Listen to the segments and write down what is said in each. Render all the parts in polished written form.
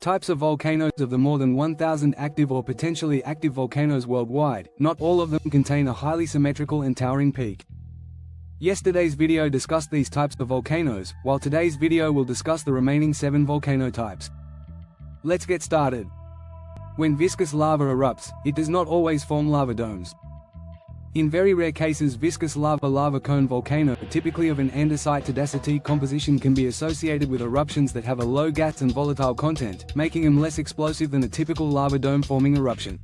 Types of volcanoes. Of the more than 1,000 active or potentially active volcanoes worldwide, not all of them contain a highly symmetrical and towering peak. Yesterday's video discussed these types of volcanoes, while today's video will discuss the remaining 7 volcano types. Let's get started. When viscous lava erupts, it does not always form lava domes. In very rare cases, viscous lava cone volcano, typically of an andesite to dacite composition, can be associated with eruptions that have a low gas and volatile content, making them less explosive than a typical lava dome forming eruption.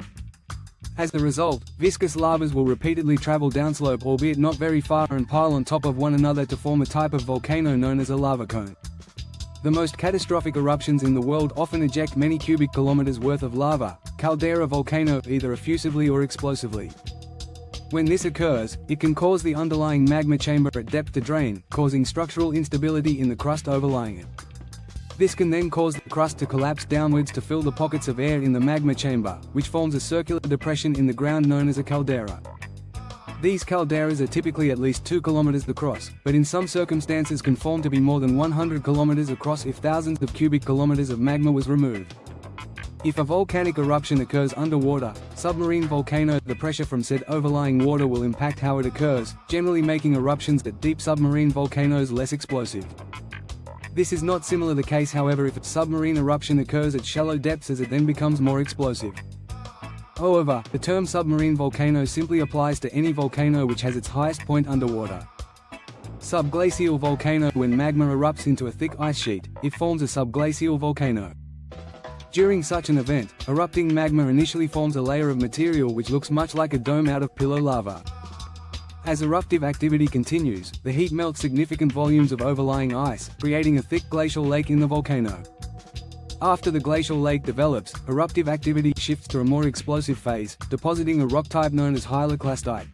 As a result, viscous lavas will repeatedly travel downslope, albeit not very far, and pile on top of one another to form a type of volcano known as a lava cone. The most catastrophic eruptions in the world often eject many cubic kilometers worth of lava, caldera volcano, either effusively or explosively. When this occurs, it can cause the underlying magma chamber at depth to drain, causing structural instability in the crust overlying it. This can then cause the crust to collapse downwards to fill the pockets of air in the magma chamber, which forms a circular depression in the ground known as a caldera. These calderas are typically at least 2 kilometers across, but in some circumstances can form to be more than 100 kilometers across if thousands of cubic kilometers of magma was removed. If a volcanic eruption occurs underwater, submarine volcano, the pressure from said overlying water will impact how it occurs, generally making eruptions at deep submarine volcanoes less explosive. This is not similar the case, however, if a submarine eruption occurs at shallow depths, as it then becomes more explosive. However, the term submarine volcano simply applies to any volcano which has its highest point underwater. Subglacial volcano. When magma erupts into a thick ice sheet, it forms a subglacial volcano. During such an event, erupting magma initially forms a layer of material which looks much like a dome out of pillow lava. As eruptive activity continues, the heat melts significant volumes of overlying ice, creating a thick glacial lake in the volcano. After the glacial lake develops, eruptive activity shifts to a more explosive phase, depositing a rock type known as hyaloclastite.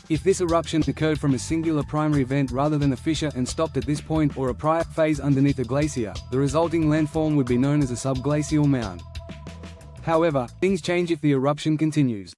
If this eruption occurred from a singular primary vent rather than a fissure and stopped at this point or a prior phase underneath a glacier, the resulting landform would be known as a subglacial mound. However, things change if the eruption continues.